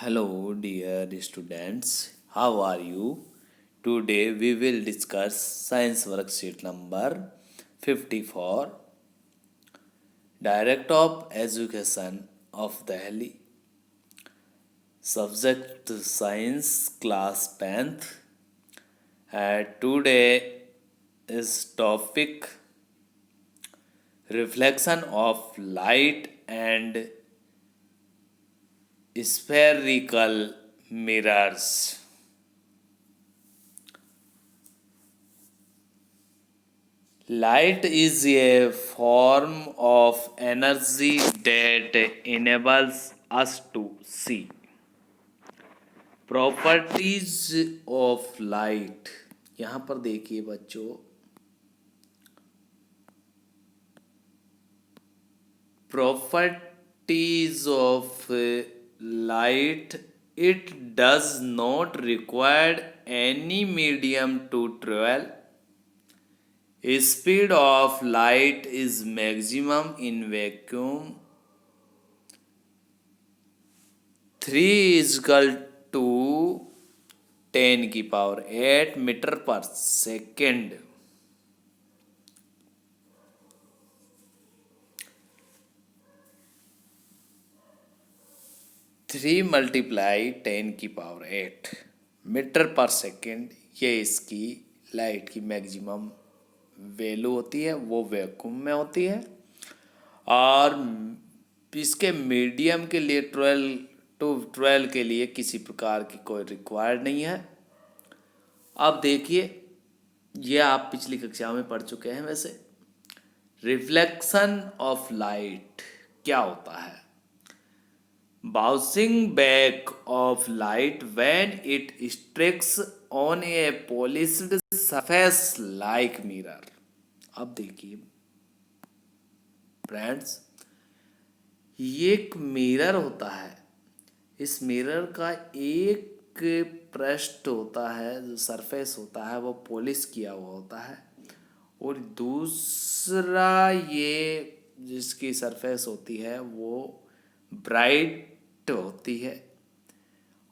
Hello, dear students. How are you? Today we will discuss science worksheet number 54, Director of Education of Delhi. Subject Science Class 10th. Today is topic Reflection of Light and Spherical Mirrors. Light is a form of energy that enables us to see. Properties of light. यहाँ पर देखिए बच्चों, properties of light. It does not require any medium to travel. Speed of light is maximum in vacuum. 3 is equal to 10 की power 8 metre पर second. Three multiply 10 की power 8 metre पर second. ये इसकी लाइट की मैक्सिमम वैल्यू होती है, वो वैक्यूम में होती है. और इसके मीडियम के लिए 12 के लिए किसी प्रकार की कोई रिक्वायर्ड नहीं है. अब देखिए, ये आप पिछली कक्षा में पढ़ चुके हैं. वैसे रिफ्लेक्शन ऑफ लाइट क्या होता है? Bouncing back of light when it strikes on a polished surface like mirror. अब देखिए फ्रेंड्स, ये एक मिरर होता है. इस मिरर का एक पृष्ठ होता है, जो सरफेस होता है वो पॉलिश किया हुआ होता है, और दूसरा ये जिसकी सरफेस होती है वो ब्राइट होती है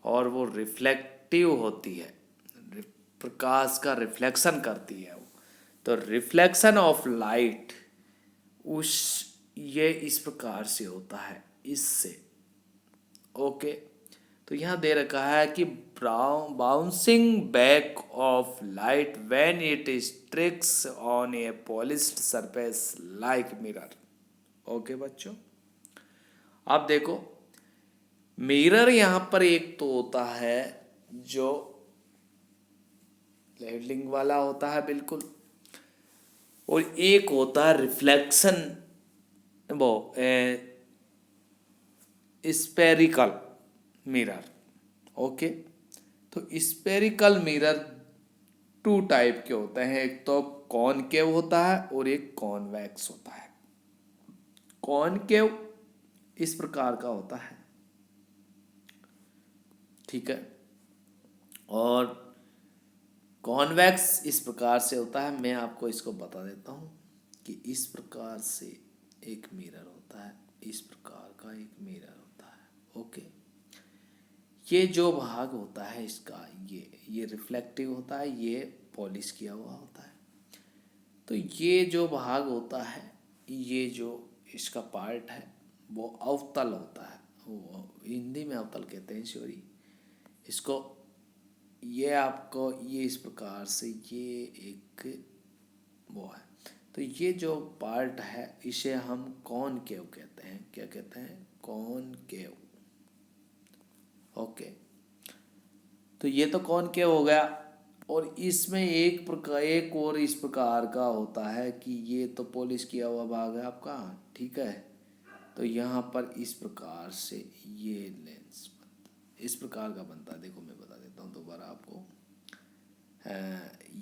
और वो रिफ्लेक्टिव होती है, प्रकाश का रिफ्लेक्शन करती है. तो रिफ्लेक्शन ऑफ लाइट ये इस प्रकार से होता है, इससे. ओके, तो यहाँ दे रखा है कि bouncing back of light when it strikes on a polished surface like mirror. Okay बच्चों, अब देखो, मिरर यहाँ पर एक तो होता है जो लेवलिंग वाला होता है बिल्कुल, और एक होता है रिफ्लेक्शन, वो स्पेरिकल मिरर. ओके, तो स्पेरिकल मिरर टू टाइप के होते हैं. एक तो कॉनकेव होता है और एक कॉन्वेक्स होता है. कॉनकेव इस प्रकार का होता है, ठीक है, और कॉन्वेक्स इस प्रकार से होता है. मैं आपको इसको बता देता हूँ कि इस प्रकार से एक मिरर होता है, इस प्रकार का एक मिरर होता है. ओके, ये जो भाग होता है इसका, ये रिफ्लेक्टिव होता है, ये पॉलिश किया हुआ होता है. तो ये जो भाग होता है, ये जो इसका पार्ट है वो अवतल होता है. वो हिंदी में अवतल कहते हैं, सॉरी. इसको ये आपको ये इस प्रकार से ये एक वो है. तो ये जो पार्ट है इसे हम कॉनकेव कहते हैं. क्या कहते हैं? कॉनकेव. ओके, तो ये तो कॉनकेव हो गया. और इसमें एक और इस प्रकार का होता है कि ये तो पॉलिश किया हुआ भाग है आपका, ठीक है. तो यहाँ पर इस प्रकार से ये लेंस इस प्रकार का बनता है. देखो मैं बता देता हूँ दोबारा आपको.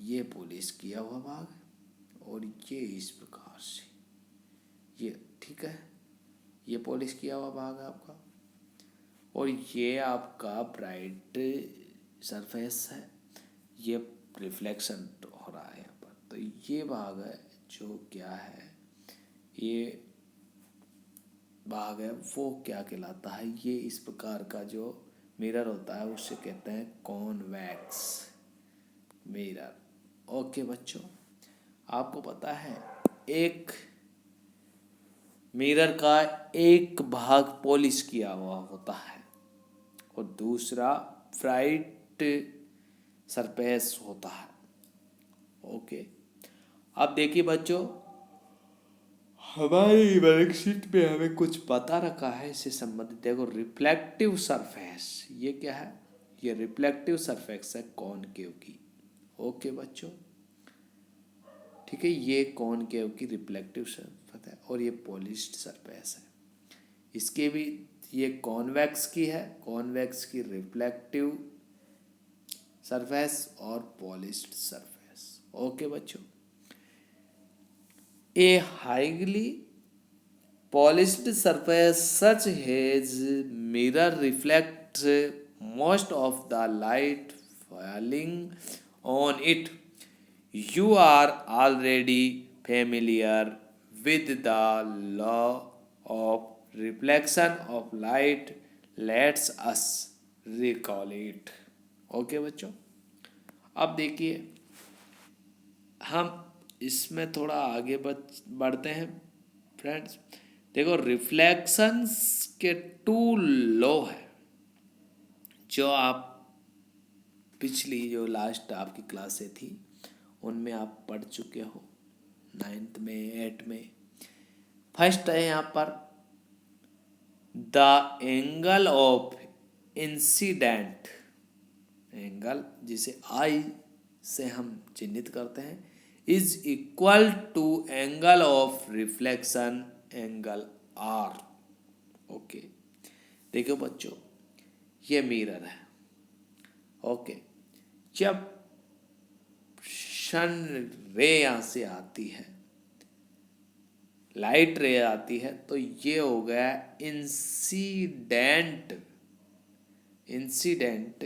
ये पॉलिश किया हुआ भाग और ये इस प्रकार से, ये ठीक है, ये पॉलिश किया हुआ भाग है आपका, और ये आपका ब्राइट सरफेस है, ये रिफ्लेक्शन हो रहा है यहाँ पर. तो ये भाग है जो क्या है, ये भाग है वो क्या कहलाता है, ये इस प्रकार का जो मिरर होता है उसे कहते हैं कॉन्वेक्स मिरर। ओके बच्चों, आपको पता है एक मिरर का एक भाग पॉलिश किया हुआ होता है और दूसरा ब्राइट सरफेस होता है। ओके, अब देखिए बच्चों, हमारी वर्कशीट में हमें कुछ बता रखा है इससे संबंधित। देखो, रिफ्लेक्टिव सरफेस, ये क्या है? ये रिफ्लेक्टिव सरफेस है कॉनकेव की। ओके बच्चों, ठीक है, ये कॉनकेव की रिफ्लेक्टिव सरफेस है और ये पॉलिश्ड सरफेस है। इसके भी, ये कॉन्वेक्स की है, कॉन्वेक्स की रिफ्लेक्टिव सरफेस और पॉलिश्ड सरफेस। ओके बच्चों, A highly polished surface such as mirror reflects most of the light falling on it. You are already familiar with the law of reflection of light. Let's us recall it. Okay बच्चों, अब देखिए हम इसमें थोड़ा आगे बढ़ते हैं friends. देखो, रिफ्लेक्शंस के टू लॉ है जो आप पिछली जो लास्ट आपकी क्लासें थी उनमें आप पढ़ चुके हो, 9th में 8th में। फर्स्ट है यहाँ पर the angle of incident, angle जिसे आई से हम चिन्हित करते हैं, is equal to angle of reflection angle r. Okay, देखो बच्चों, ये मिरर है। ओके, जब सन रे यहाँ से आती है, लाइट रे आती है, तो ये हो गया इंसिडेंट। इंसिडेंट,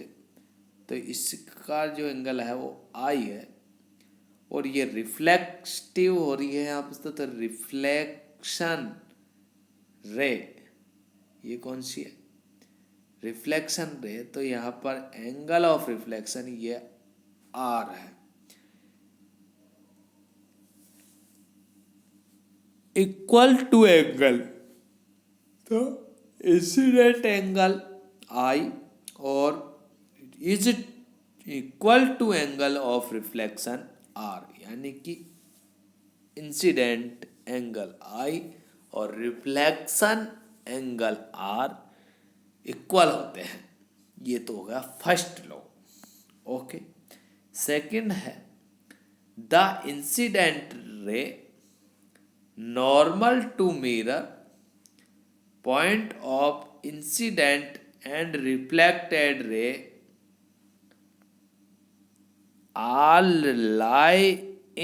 तो इसका जो एंगल है वो आई है और ये रिफ्लेक्टिव हो रही है यहाँ पर, तो रिफ्लेक्शन रे, ये कौन सी है? रिफ्लेक्शन रे। तो यहाँ पर एंगल ऑफ रिफ्लेक्शन ये आर है, इक्वल टू एंगल, तो इंसिडेंट एंगल आई और is equal to angle of reflection r, यानी कि इंसिडेंट एंगल आई और रिफ्लेक्शन एंगल आर इक्वल होते हैं। ये तो हो गया फर्स्ट लॉ। ओके, सेकंड है the incident ray normal to mirror, point of incident and reflected ray all lie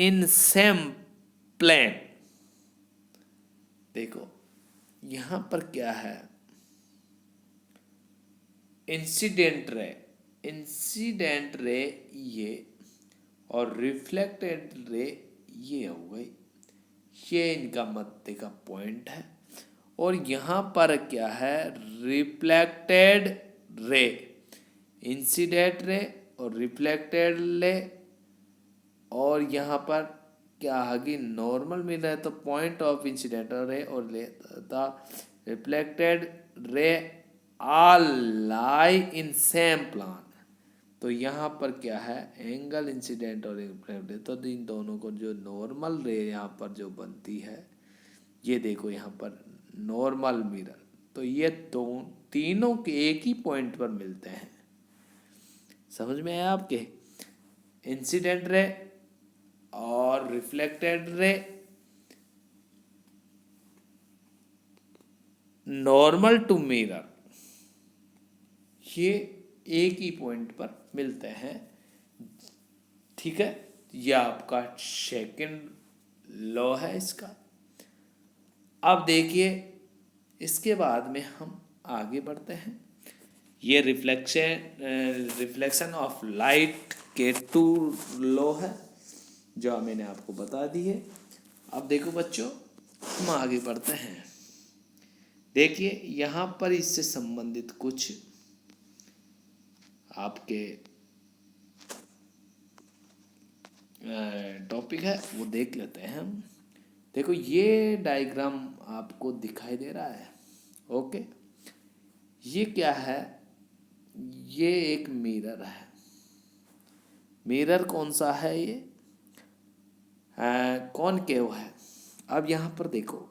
in same plane। देखो यहां पर क्या है, इंसिडेंट रे, इंसिडेंट रे ये और रिफ्लेक्टेड रे ये हो गई, ये इनका मध्य का पॉइंट है। और यहाँ पर क्या है, रिफ्लेक्टेड रे, इंसिडेंट रे और रिफ्लेक्टेड रे, और यहाँ पर क्या है कि नॉर्मल मिल रहा है, तो पॉइंट ऑफ इंसिडेंट रे और the reflected ray all lie in same plan. तो यहाँ पर क्या है, एंगल इंसिडेंट और रिफ्लेक्टेड, तो इन दोनों को जो नॉर्मल रे यहाँ पर जो बनती है, ये देखो यहाँ पर नॉर्मल मिरर, तो ये तीनों के एक ही पॉइंट पर मिलते हैं। समझ में आया आपके? इंसिडेंट रे और reflected ray normal to mirror, ये एक ही पॉइंट पर मिलते हैं। ठीक है, यह आपका सेकंड लॉ है इसका। अब देखिए इसके बाद में हम आगे बढ़ते हैं। ये रिफ्लेक्शन ऑफ लाइट के टू लॉ है जो मैंने आपको बता दी है। अब देखो बच्चों, हम आगे बढ़ते हैं। देखिए यहाँ पर इससे संबंधित कुछ आपके टॉपिक है वो देख लेते हैं हम। देखो ये डायग्राम आपको दिखाई दे रहा है। ओके, ये क्या है? ये एक मिरर है। मिरर कौन सा है? ये कॉनकेव है। अब यहाँ पर देखो,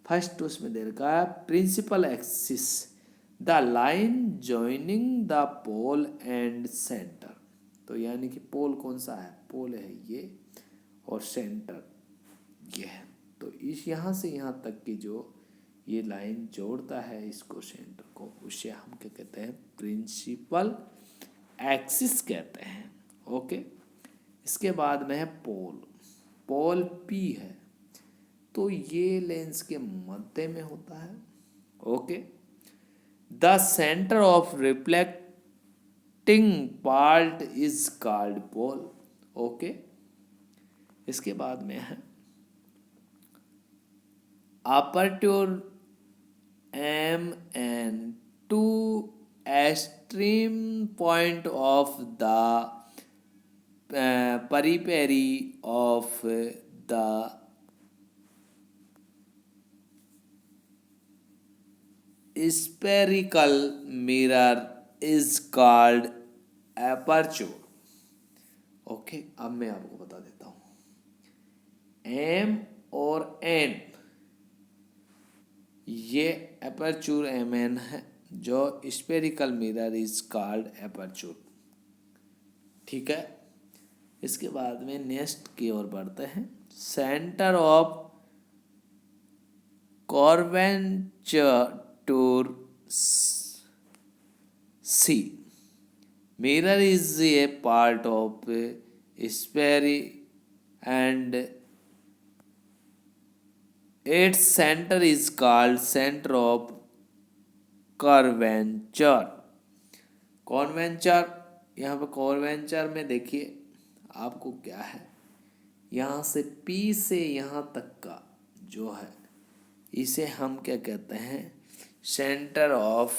फर्स्ट उसमें दे रखा है principal axis the line joining the pole and centre. तो यानी कि पोल कौन सा है? पोल है ये, और सेंटर ये है। तो इस यहाँ से यहाँ तक की जो ये लाइन जोड़ता है इसको, सेंटर को, उसे हम क्या कहते हैं? प्रिंसिपल एक्सिस कहते हैं। ओके, इसके बाद में है पोल। पोल पी है, तो ये लेंस के मध्य में होता है। Okay, the centre of reflecting part is called pole. Okay, इसके बाद में है aperture M and to extreme point of the periphery of the spherical mirror is called aperture। Okay, अब मैं आपको बता देता हूँ M और N, ये एपर्चूर एम एन है, जो स्पेरिकल मिरर इज कॉल्ड एपर्चूर। ठीक है, इसके बाद में नेक्स्ट की ओर बढ़ते हैं। Centre of curvature c mirror is a part of sphere and its center is called center of curvature। कॉन्वेंचर, यहाँ पे कॉन्वेंचर में देखिए आपको क्या है, यहाँ से P से यहाँ तक का जो है इसे हम क्या कहते हैं? Centre of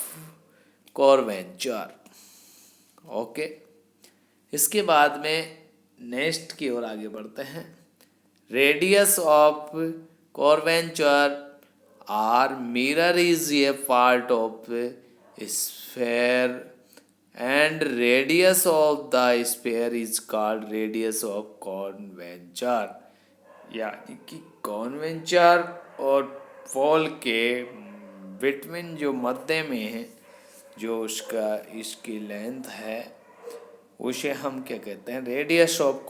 कॉन्वेंचर। ओके, इसके बाद में नेक्स्ट की ओर आगे बढ़ते हैं। Radius of curvature or mirror is a part of sphere and radius of the sphere is called radius of curvature। यानी कि curvature और पोल के बिटवीन जो मध्य में है, जो उसका इसकी लेंथ है, उसे हम क्या कहते हैं? Radius of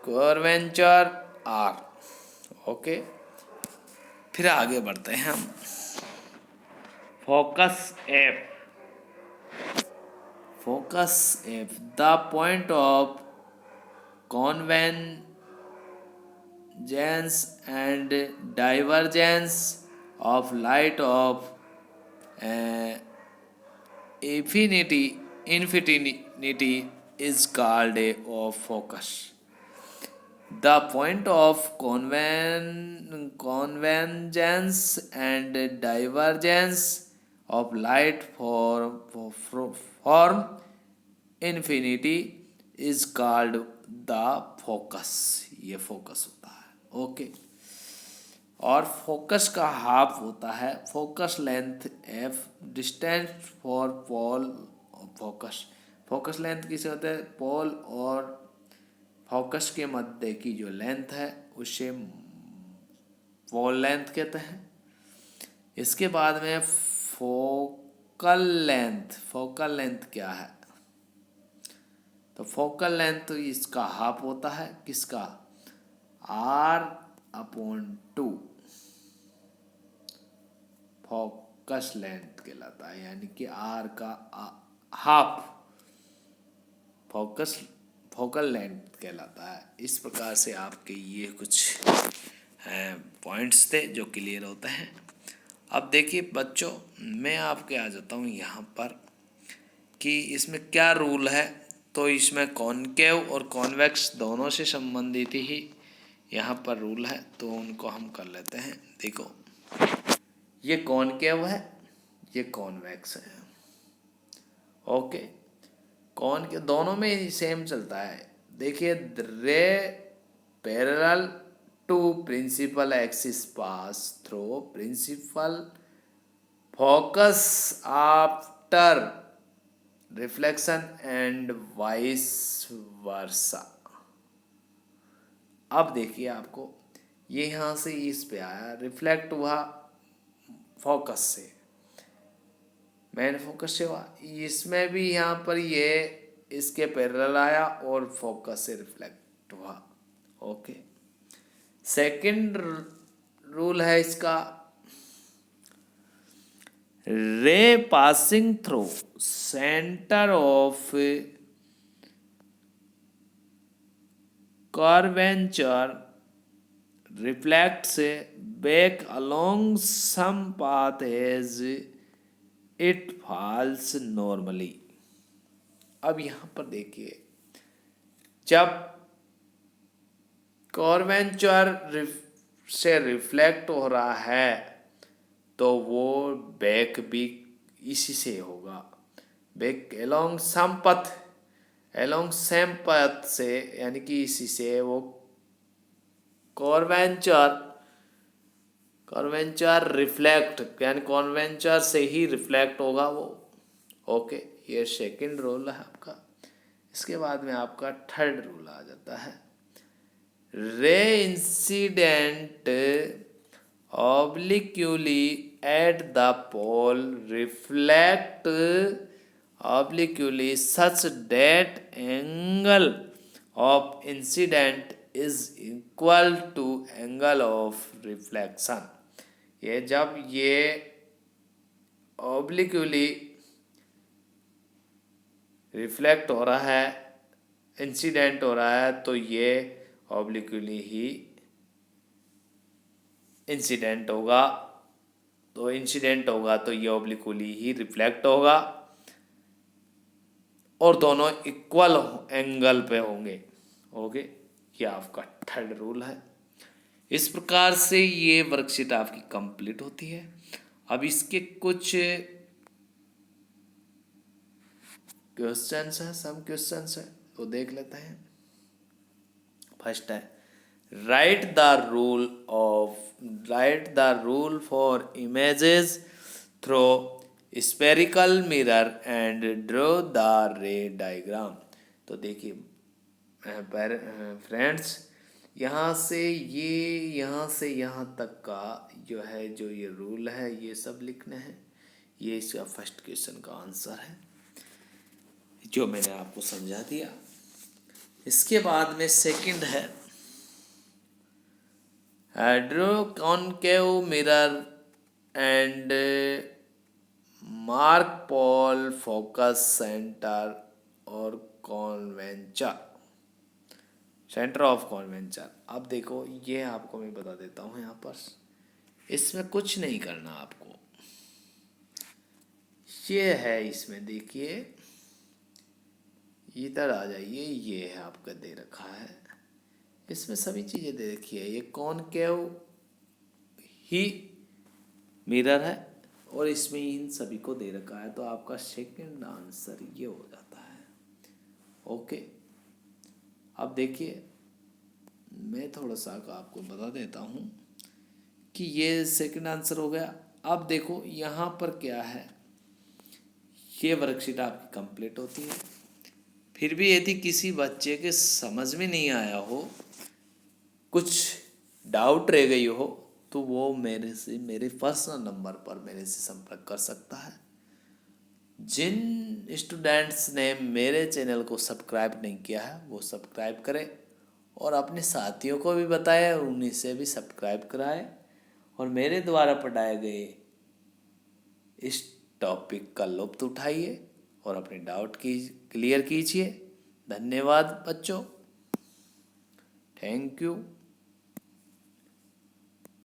curvature R. Okay, फिर आगे बढ़ते हैं हम। Focus F. Focus F the point of convergence and divergence of light of infinity is called a of focus। The point of convergence and divergence of light form infinity is called the focus। ये focus होता है। Okay, और focus का half होता है focus length f, distance for pole focus. Focus length किसे होता है? पोल और फोकस के मध्य की जो लेंथ है उसे पोल लेंथ कहते हैं। इसके बाद में फोकल लेंथ। फोकल लेंथ क्या है? तो फोकल लेंथ तो इसका हाफ होता है, किसका? R/2 फोकस लेंथ कहलाता है, यानी कि R का हाफ फोकल लेंथ कहलाता है। इस प्रकार से आपके ये कुछ पॉइंट्स थे जो क्लियर होते हैं। अब देखिए बच्चों, मैं आपके आ जाता हूँ यहाँ पर कि इसमें क्या रूल है। तो इसमें कॉनकेव और कॉन्वेक्स दोनों से संबंधित ही यहाँ पर रूल है, तो उनको हम कर लेते हैं। देखो, ये कॉनकेव है, ये कॉन्वेक्स है। ओके, कौन के दोनों में ही सेम चलता है। देखिए, ray parallel to principal axis pass through principal focus after reflection and vice versa. अब देखिए, आपको ये यहाँ से इस पे आया, रिफ्लेक्ट हुआ फोकस से, मेन फोकस से हुआ, इसमें भी यहाँ पर ये इसके पैरेलल आया और फोकस से रिफ्लेक्ट हुआ। ओके, सेकंड रूल है इसका, रे passing through centre of curvature reflects back along some path as it falls normally। अब यहाँ पर देखिए, जब कर्वेचर से रिफ्लेक्ट हो रहा है तो वो बैक भी इसी से होगा, बैक एलोंग सम पथ, एलोंग सेम पथ से, यानी कि इसी से वो कर्वेचर रिफ्लेक्ट, यानी कर्वेचर से ही रिफ्लेक्ट होगा वो। ओके, ये सेकंड रूल है आपका। इसके बाद में आपका थर्ड रूल आ जाता है, ray incident obliquely at the pole reflect obliquely such that angle of incidence is equal to angle of reflection. ये जब ये ऑब्लिक्यूली रिफ्लेक्ट हो रहा है, इंसिडेंट हो रहा है, तो ये ऑब्लिक्यूली ही इंसिडेंट होगा, तो इंसिडेंट होगा तो ये ऑब्लिक्यूली ही रिफ्लेक्ट होगा, और दोनों इक्वल एंगल पे होंगे। ओके, ये आपका थर्ड रूल है। इस प्रकार से ये वर्कशीट आपकी कंप्लीट होती है। अब इसके कुछ क्वेश्चंस हैं, सम क्वेश्चंस हैं, तो देख लेते हैं। फर्स्ट है, right the rule for images through spherical mirror and draw the रे डायग्राम। तो देखिए फ्रेंड्स, यहाँ से यहाँ तक का जो है, जो ये रूल है, ये सब लिखने हैं। ये इसका फर्स्ट क्वेश्चन का आंसर है जो मैंने आपको समझा दिया। इसके बाद में सेकंड है, draw concave mirror and mark pole focus centre और कॉन्वेंचर, सेंटर ऑफ कॉन्वेंचर। अब देखो, ये आपको मैं बता देता हूँ यहाँ पर, इसमें कुछ नहीं करना आपको, ये है, इसमें देखिए इधर आ जाइए, ये है आपका दे रखा है, इसमें सभी चीज़ें दे रखी है। ये कॉनकेव ही मिरर है और इसमें इन सभी को दे रखा है, तो आपका सेकंड आंसर ये हो जाता है। ओके, अब देखिए, मैं थोड़ा सा आपको बता देता हूँ कि ये सेकंड आंसर हो गया। अब देखो यहाँ पर क्या है, ये वर्कशीट आपकी कंप्लीट होती है। फिर भी यदि किसी बच्चे के समझ में नहीं आया हो, कुछ डाउट रह गई हो, तो वो मेरे पर्सनल नंबर पर मेरे से संपर्क कर सकता है। जिन स्टूडेंट्स ने मेरे चैनल को सब्सक्राइब नहीं किया है वो सब्सक्राइब करें और अपने साथियों को भी बताएं और उन्हीं से भी सब्सक्राइब कराएं, और मेरे द्वारा पढ़ाए गए इस टॉपिक का लुत्फ उठाइए और अपने डाउट की क्लियर कीजिए। धन्यवाद बच्चों, थैंक यू।